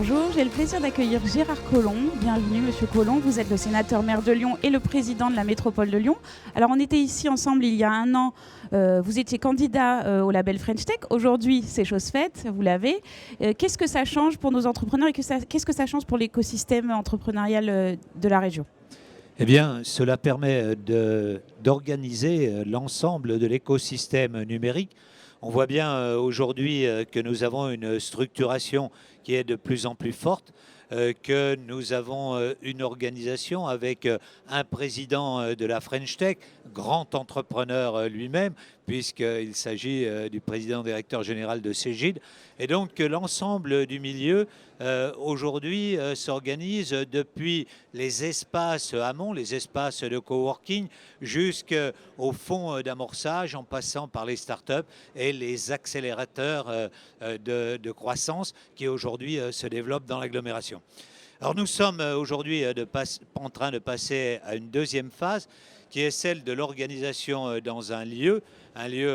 Bonjour, j'ai le plaisir d'accueillir Gérard Collomb. Bienvenue Monsieur Collomb, vous êtes le sénateur maire de Lyon et le président de la métropole de Lyon. Alors on était ici ensemble il y a un an, vous étiez candidat au label French Tech. Aujourd'hui c'est chose faite, vous l'avez. Qu'est-ce que ça change pour nos entrepreneurs et qu'est-ce que ça change pour l'écosystème entrepreneurial de la région ? Eh bien, cela permet d'organiser l'ensemble de l'écosystème numérique. On voit bien aujourd'hui que nous avons une structuration qui est de plus en plus forte, que nous avons une organisation avec un président de la French Tech, grand entrepreneur lui-même, puisqu'il s'agit du président directeur général de Cegid. Et donc l'ensemble du milieu aujourd'hui s'organise depuis les espaces amont, les espaces de coworking, jusqu'au fonds d'amorçage, en passant par les startups et les accélérateurs de croissance qui aujourd'hui se développent dans l'agglomération. Alors nous sommes aujourd'hui en train de passer à une deuxième phase qui est celle de l'organisation dans un lieu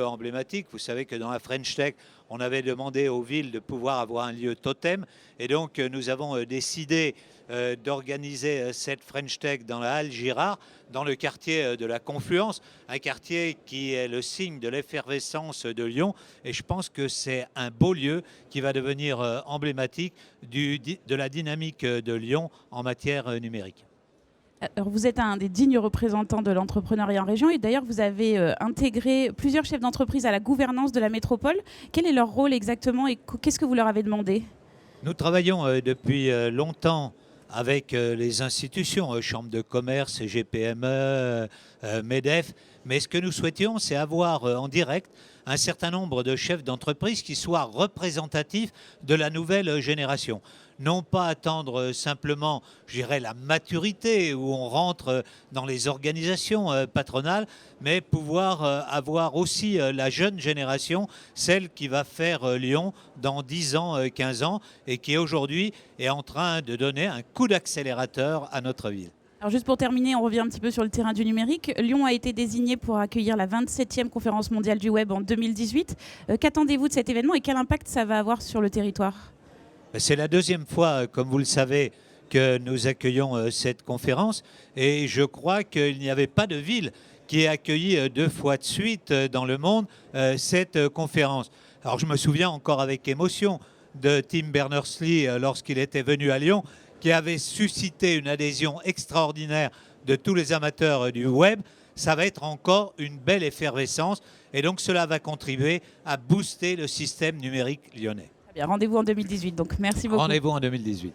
emblématique. Vous savez que dans la French Tech, on avait demandé aux villes de pouvoir avoir un lieu totem. Et donc, nous avons décidé d'organiser cette French Tech dans la Halle Girard, dans le quartier de la Confluence, un quartier qui est le signe de l'effervescence de Lyon. Et je pense que c'est un beau lieu qui va devenir emblématique de la dynamique de Lyon en matière numérique. Alors vous êtes un des dignes représentants de l'entrepreneuriat en région et d'ailleurs vous avez intégré plusieurs chefs d'entreprise à la gouvernance de la métropole. Quel est leur rôle exactement et qu'est-ce que vous leur avez demandé ? Nous travaillons depuis longtemps avec les institutions, Chambre de commerce, GPME, MEDEF, mais ce que nous souhaitions, c'est avoir en direct un certain nombre de chefs d'entreprise qui soient représentatifs de la nouvelle génération. Non pas attendre simplement, je dirais, la maturité où on rentre dans les organisations patronales, mais pouvoir avoir aussi la jeune génération, celle qui va faire Lyon dans 10 ans, 15 ans, et qui aujourd'hui est en train de donner un coup d'accélérateur à notre ville. Alors juste pour terminer, on revient un petit peu sur le terrain du numérique. Lyon a été désigné pour accueillir la 27e conférence mondiale du web en 2018. Qu'attendez-vous de cet événement et quel impact ça va avoir sur le territoire ? C'est la deuxième fois, comme vous le savez, que nous accueillons cette conférence et je crois qu'il n'y avait pas de ville qui ait accueilli 2 fois de suite dans le monde cette conférence. Alors je me souviens encore avec émotion de Tim Berners-Lee lorsqu'il était venu à Lyon, qui avait suscité une adhésion extraordinaire de tous les amateurs du web. Ça va être encore une belle effervescence et donc cela va contribuer à booster le système numérique lyonnais. Rendez-vous en 2018, donc merci beaucoup. Rendez-vous en 2018.